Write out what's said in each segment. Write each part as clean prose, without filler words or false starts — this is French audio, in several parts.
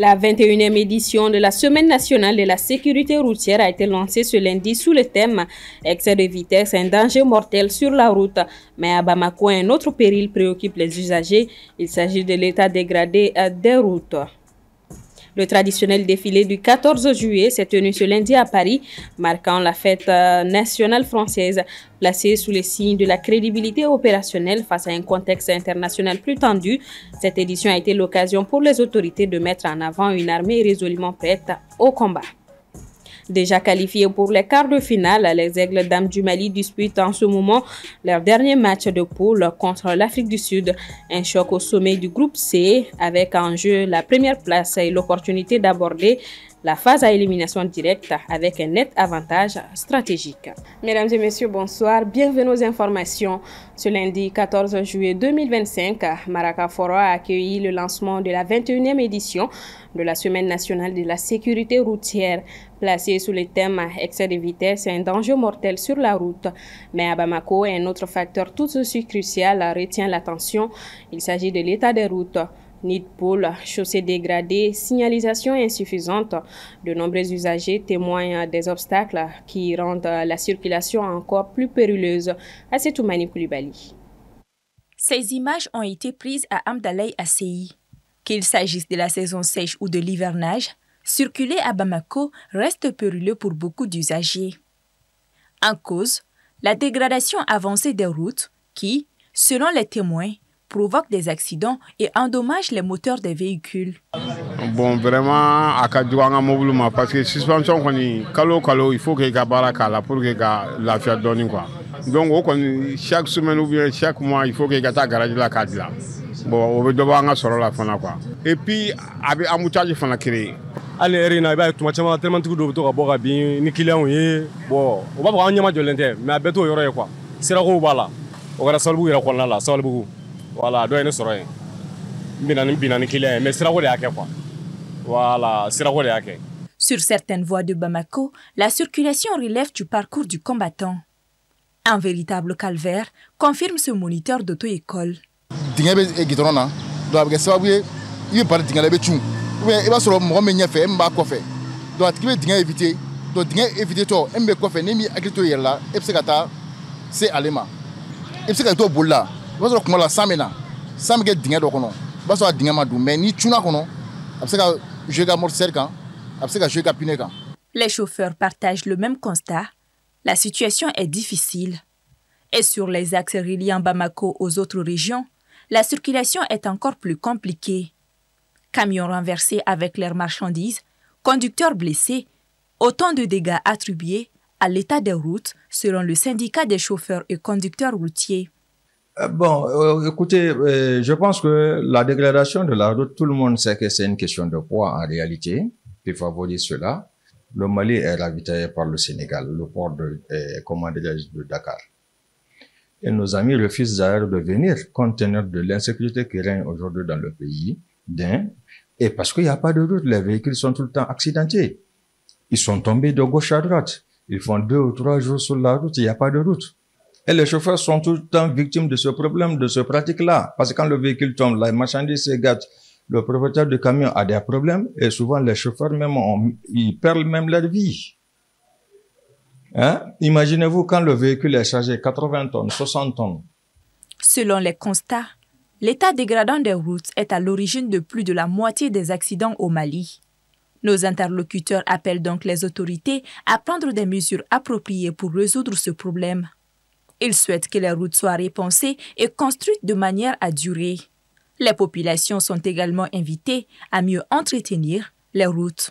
La 21e édition de la Semaine nationale de la sécurité routière a été lancée ce lundi sous le thème « Excès de vitesse, un danger mortel sur la route ». Mais à Bamako, un autre péril préoccupe les usagers. Il s'agit de l'état dégradé des routes. Le traditionnel défilé du 14 juillet s'est tenu ce lundi à Paris, marquant la fête nationale française. Placée sous les signes de la crédibilité opérationnelle face à un contexte international plus tendu, cette édition a été l'occasion pour les autorités de mettre en avant une armée résolument prête au combat. Déjà qualifiés pour les quarts de finale, les Aigles Dames du Mali disputent en ce moment leur dernier match de poule contre l'Afrique du Sud. Un choc au sommet du groupe C avec en jeu la première place et l'opportunité d'aborder la phase à élimination directe avec un net avantage stratégique. Mesdames et messieurs, bonsoir. Bienvenue aux informations. Ce lundi 14 juillet 2025, Maracaforo a accueilli le lancement de la 21e édition de la Semaine nationale de la sécurité routière, placée sous le thème « Excès de vitesse et un danger mortel sur la route ». Mais à Bamako, un autre facteur tout aussi crucial retient l'attention. Il s'agit de l'état des routes. Nid de pôle, chaussées dégradées, signalisation insuffisante. De nombreux usagers témoignent des obstacles qui rendent la circulation encore plus périleuse. Assetoumani Koulibaly. Ces images ont été prises à Amdalaï Asseyi. Qu'il s'agisse de la saison sèche ou de l'hivernage, circuler à Bamako reste périlleux pour beaucoup d'usagers. En cause, la dégradation avancée des routes qui, selon les témoins, provoque des accidents et endommage les moteurs des véhicules. Bon, vraiment, à Kadouanga mobile, parce que suspension, il faut que les baraka pour que la fiat donne quoi. Donc, chaque semaine ou bien chaque mois, il faut que les garage la cadre. Bon, on veut devoir sur la fin quoi. Et puis, avec un moutage, il faut la créer. Allez, Rina, il va être tellement de boire bien, ni qu'il est bon, on va voir un yama de l'intérieur, mais à Beto, il y aura quoi. C'est la roue, voilà. On va la salle où il y a là, salle où. Voilà, doit être rien. Mais c'est la roue de quoi. Voilà, c'est la roue de. Sur certaines voies de Bamako, la circulation relève du parcours du combattant. Un véritable calvaire, confirme ce moniteur d'auto-école. Il va sur le moment fait un coffre. Donc, il va éviter. Donc, éviter tout. Un coffre, n'est pas agriculteur là. Et c'est allemand. Et c'est tout pour là. Il va sur la samena. Sam get dinga do kono. Ba so dinga ma du mais ni tuna kono. Abseka jega morcer kan. Abseka jega pine kan. Les chauffeurs partagent le même constat. La situation est difficile. Et sur les axes reliant Bamako aux autres régions, la circulation est encore plus compliquée. Camions renversés avec leurs marchandises, conducteurs blessés, autant de dégâts attribués à l'état des routes selon le syndicat des chauffeurs et conducteurs routiers. Bon, écoutez, je pense que la dégradation de la route, tout le monde sait que c'est une question de poids en réalité, qui favorise cela. Le Mali est ravitaillé par le Sénégal, le port de Dakar. Et nos amis refusent d'ailleurs de venir, compte tenu de l'insécurité qui règne aujourd'hui dans le pays, et parce qu'il n'y a pas de route, les véhicules sont tout le temps accidentés. Ils sont tombés de gauche à droite. Ils font 2 ou 3 jours sur la route, il n'y a pas de route. Et les chauffeurs sont tout le temps victimes de ce problème, de ce pratique-là. Parce que quand le véhicule tombe, la marchandise se gâte, le propriétaire du camion a des problèmes et souvent les chauffeurs même, ils perdent même leur vie. Hein? Imaginez-vous quand le véhicule est chargé 80 tonnes, 60 tonnes. Selon les constats, l'état dégradant des routes est à l'origine de plus de la moitié des accidents au Mali. Nos interlocuteurs appellent donc les autorités à prendre des mesures appropriées pour résoudre ce problème. Ils souhaitent que les routes soient repensées et construites de manière à durer. Les populations sont également invitées à mieux entretenir les routes.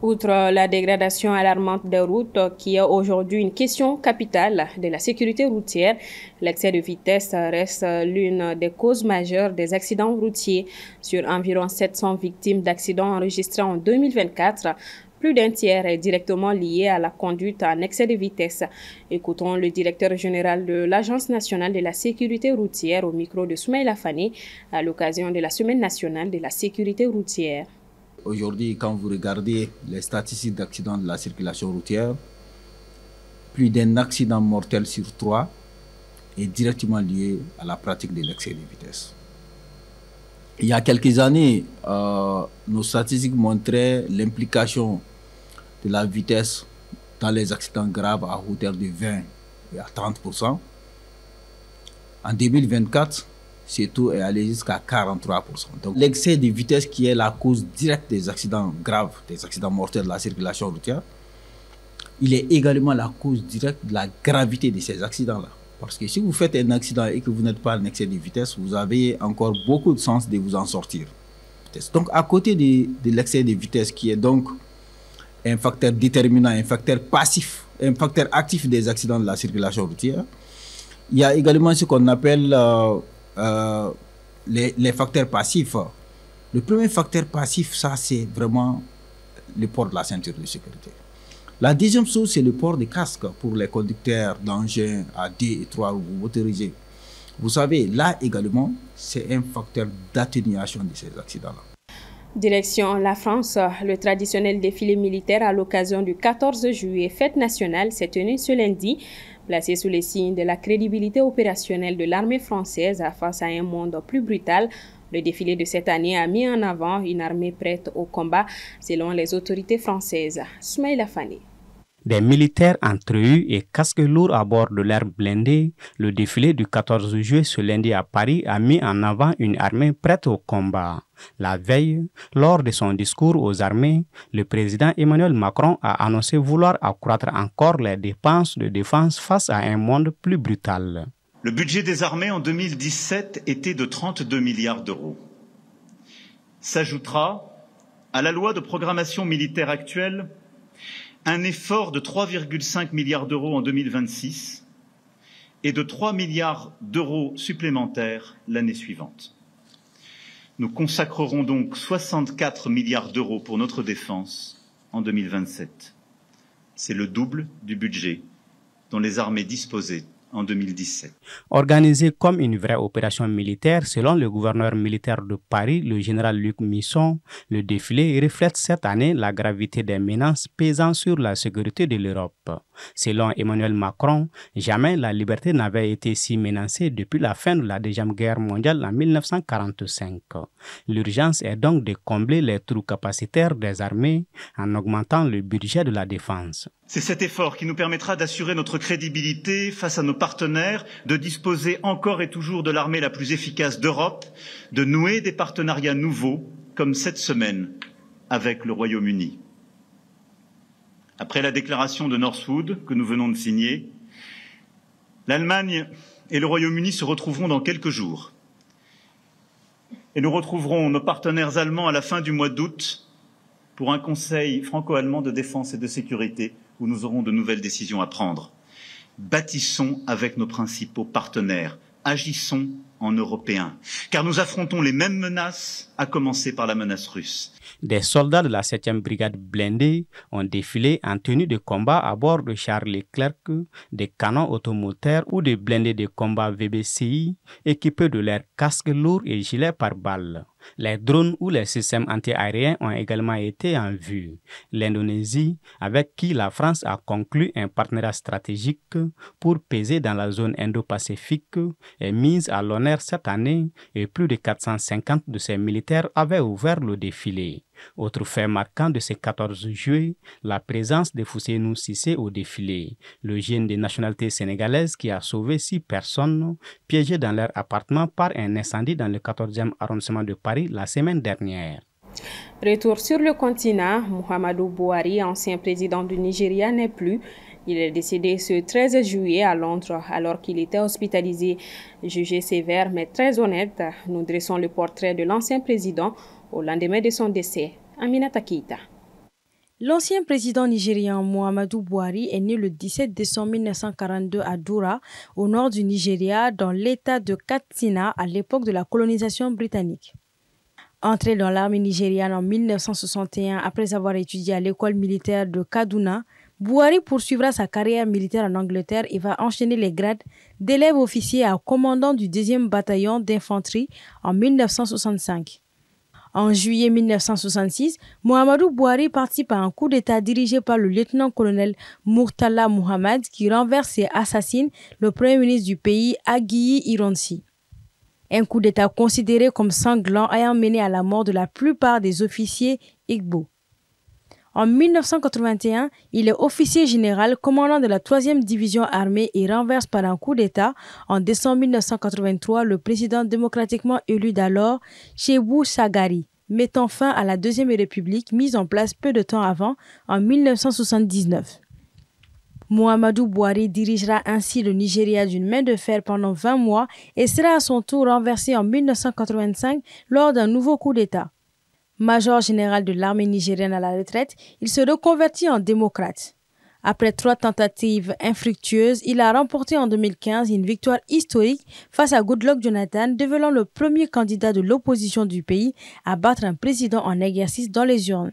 Outre la dégradation alarmante des routes, qui est aujourd'hui une question capitale de la sécurité routière, l'excès de vitesse reste l'une des causes majeures des accidents routiers. Sur environ 700 victimes d'accidents enregistrés en 2024, plus d'un tiers est directement lié à la conduite en excès de vitesse. Écoutons le directeur général de l'Agence nationale de la sécurité routière au micro de Soumaïla Fane à l'occasion de la Semaine nationale de la sécurité routière. aujourd'hui, quand vous regardez les statistiques d'accidents de la circulation routière, plus d'un accident mortel sur 3 est directement lié à la pratique de l'excès de vitesse. Il y a quelques années, nos statistiques montraient l'implication de la vitesse dans les accidents graves à hauteur de 20 à 30%. En 2024, ce taux est allé jusqu'à 43%. Donc l'excès de vitesse qui est la cause directe des accidents graves, des accidents mortels de la circulation routière, il est également la cause directe de la gravité de ces accidents-là. Parce que si vous faites un accident et que vous n'êtes pas en excès de vitesse, vous avez encore beaucoup de chances de vous en sortir. Donc à côté de l'excès de vitesse qui est donc un facteur déterminant, un facteur passif, un facteur actif des accidents de la circulation routière, il y a également ce qu'on appelle les facteurs passifs. Le premier facteur passif, ça c'est vraiment le port de la ceinture de sécurité. La deuxième chose, c'est le port des casques pour les conducteurs d'engins à 2 et 3 roues motorisés. Vous savez, là également, c'est un facteur d'atténuation de ces accidents-là. Direction la France, le traditionnel défilé militaire à l'occasion du 14 juillet, fête nationale, s'est tenu ce lundi. Placé sous les signes de la crédibilité opérationnelle de l'armée française face à un monde plus brutal, le défilé de cette année a mis en avant une armée prête au combat, selon les autorités françaises. Soumaïla Fani. Des militaires entrevus et casques lourds à bord de l'air blindé, le défilé du 14 juillet ce lundi à Paris a mis en avant une armée prête au combat. La veille, lors de son discours aux armées, le président Emmanuel Macron a annoncé vouloir accroître encore les dépenses de défense face à un monde plus brutal. Le budget des armées en 2017 était de 32 milliards d'euros. S'ajoutera à la loi de programmation militaire actuelle un effort de 3,5 milliards d'euros en 2026 et de 3 milliards d'euros supplémentaires l'année suivante. Nous consacrerons donc 64 milliards d'euros pour notre défense en 2027. C'est le double du budget dont les armées disposaient en 2017. Organisé comme une vraie opération militaire, selon le gouverneur militaire de Paris, le général Luc Misson, le défilé reflète cette année la gravité des menaces pesant sur la sécurité de l'Europe. Selon Emmanuel Macron, jamais la liberté n'avait été si menacée depuis la fin de la Deuxième Guerre mondiale en 1945. L'urgence est donc de combler les trous capacitaires des armées en augmentant le budget de la défense. C'est cet effort qui nous permettra d'assurer notre crédibilité face à nos partenaires, de disposer encore et toujours de l'armée la plus efficace d'Europe, de nouer des partenariats nouveaux, comme cette semaine avec le Royaume-Uni. Après la déclaration de Northwood que nous venons de signer, l'Allemagne et le Royaume-Uni se retrouveront dans quelques jours. Et nous retrouverons nos partenaires allemands à la fin du mois d'août pour un conseil franco-allemand de défense et de sécurité où nous aurons de nouvelles décisions à prendre. Bâtissons avec nos principaux partenaires, agissons en Européens, car nous affrontons les mêmes menaces, à commencer par la menace russe. Des soldats de la 7e brigade blindée ont défilé en tenue de combat à bord de chars Leclerc, des canons automoteurs ou des blindés de combat VBCI équipés de leurs casques lourds et gilets pare-balles. Les drones ou les systèmes antiaériens ont également été en vue. L'Indonésie, avec qui la France a conclu un partenariat stratégique pour peser dans la zone Indo-Pacifique, est mise à l'honneur cette année et plus de 450 de ses militaires avaient ouvert le défilé. Autre fait marquant de ce 14 juillet, la présence de Fouseynou Cissé au défilé, le jeune de nationalité sénégalaise qui a sauvé 6 personnes piégées dans leur appartement par un incendie dans le 14e arrondissement de Paris la semaine dernière. Retour sur le continent, Muhammadu Buhari, ancien président du Nigeria, n'est plus. Il est décédé ce 13 juillet à Londres alors qu'il était hospitalisé. Jugé sévère mais très honnête, nous dressons le portrait de l'ancien président au lendemain de son décès. Aminata Keita. L'ancien président nigérian Muhammadu Buhari est né le 17 décembre 1942 à Doura, au nord du Nigeria, dans l'état de Katsina à l'époque de la colonisation britannique. Entré dans l'armée nigériane en 1961 après avoir étudié à l'école militaire de Kaduna, Buhari poursuivra sa carrière militaire en Angleterre et va enchaîner les grades d'élève officier à commandant du 2e bataillon d'infanterie en 1965. En juillet 1966, Muhammadu Buhari participe à un coup d'État dirigé par le lieutenant-colonel Murtala Muhammad qui renverse et assassine le premier ministre du pays, Aguiyi Ironsi. Un coup d'État considéré comme sanglant ayant mené à la mort de la plupart des officiers Igbo. En 1981, il est officier général commandant de la 3e division armée et renverse par un coup d'État en décembre 1983 le président démocratiquement élu d'alors, Shehu Shagari, mettant fin à la Deuxième République mise en place peu de temps avant, en 1979. Muhammadu Buhari dirigera ainsi le Nigeria d'une main de fer pendant 20 mois et sera à son tour renversé en 1985 lors d'un nouveau coup d'État. Major général de l'armée nigérienne à la retraite, il se reconvertit en démocrate. Après 3 tentatives infructueuses, il a remporté en 2015 une victoire historique face à Goodluck Jonathan, devenant le premier candidat de l'opposition du pays à battre un président en exercice dans les urnes.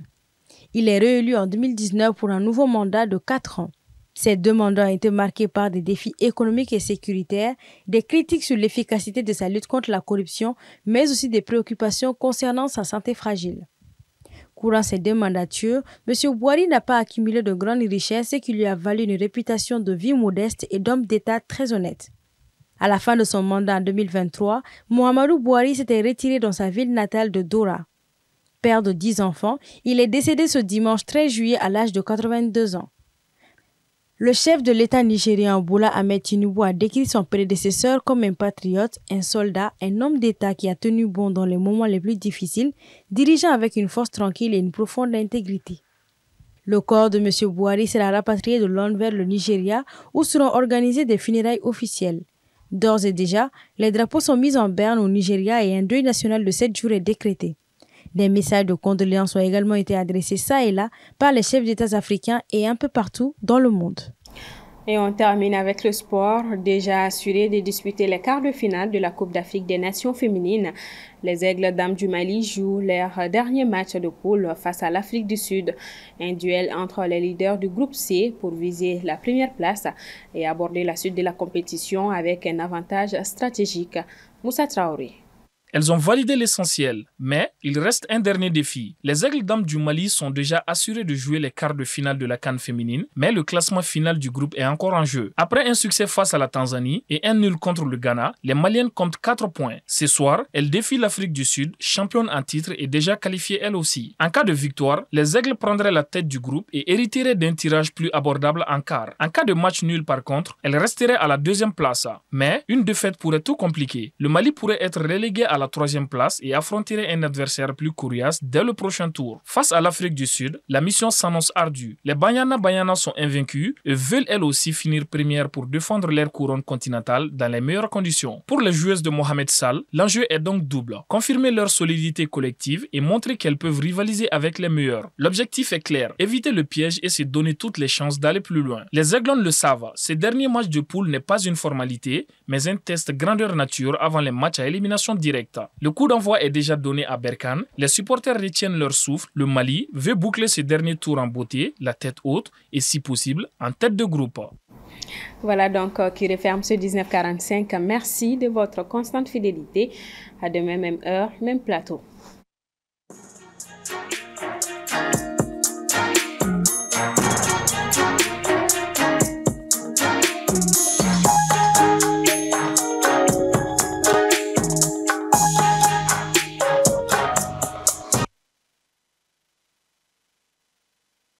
Il est réélu en 2019 pour un nouveau mandat de 4 ans. Ces 2 mandats ont été marqués par des défis économiques et sécuritaires, des critiques sur l'efficacité de sa lutte contre la corruption, mais aussi des préoccupations concernant sa santé fragile. Courant ces 2 mandatures, M. Buhari n'a pas accumulé de grandes richesses, ce qui lui a valu une réputation de vie modeste et d'homme d'État très honnête. À la fin de son mandat en 2023, Muhammadu Buhari s'était retiré dans sa ville natale de Dora. Père de 10 enfants, il est décédé ce dimanche 13 juillet à l'âge de 82 ans. Le chef de l'État nigérien Bola Ahmed Tinubu a décrit son prédécesseur comme un patriote, un soldat, un homme d'État qui a tenu bon dans les moments les plus difficiles, dirigeant avec une force tranquille et une profonde intégrité. Le corps de M. Buhari sera rapatrié de Londres vers le Nigeria où seront organisées des funérailles officielles. D'ores et déjà, les drapeaux sont mis en berne au Nigeria et un deuil national de 7 jours est décrété. Des messages de condoléances ont également été adressés ça et là par les chefs d'État africains et un peu partout dans le monde. Et on termine avec le sport, déjà assuré de disputer les quarts de finale de la Coupe d'Afrique des Nations féminines. Les Aigles Dames du Mali jouent leur dernier match de poule face à l'Afrique du Sud. Un duel entre les leaders du groupe C pour viser la première place et aborder la suite de la compétition avec un avantage stratégique. Moussa Traoré. Elles ont validé l'essentiel, mais il reste un dernier défi. Les Aigles Dames du Mali sont déjà assurées de jouer les quarts de finale de la CAN féminine, mais le classement final du groupe est encore en jeu. Après un succès face à la Tanzanie et un nul contre le Ghana, les Maliennes comptent 4 points. Ce soir, elles défient l'Afrique du Sud, championne en titre et déjà qualifiée elle aussi. En cas de victoire, les Aigles prendraient la tête du groupe et hériteraient d'un tirage plus abordable en quart. En cas de match nul par contre, elles resteraient à la 2e place. Mais une défaite pourrait tout compliquer. Le Mali pourrait être relégué à la 3e place et affronterait un adversaire plus coriace dès le prochain tour. Face à l'Afrique du Sud, la mission s'annonce ardue. Les Banyana sont invaincus et veulent elles aussi finir première pour défendre leur couronne continentale dans les meilleures conditions. Pour les joueuses de Mohamed Sall, l'enjeu est donc double. Confirmer leur solidité collective et montrer qu'elles peuvent rivaliser avec les meilleurs. L'objectif est clair, éviter le piège et se donner toutes les chances d'aller plus loin. Les Aiglons le savent, ce dernier match de poule n'est pas une formalité, mais un test grandeur nature avant les matchs à élimination directe. Le coup d'envoi est déjà donné à Berkane. Les supporters retiennent leur souffle. Le Mali veut boucler ce dernier tour en beauté, la tête haute et si possible en tête de groupe. Voilà donc qui referme ce 1945. Merci de votre constante fidélité. À demain, même heure, même plateau.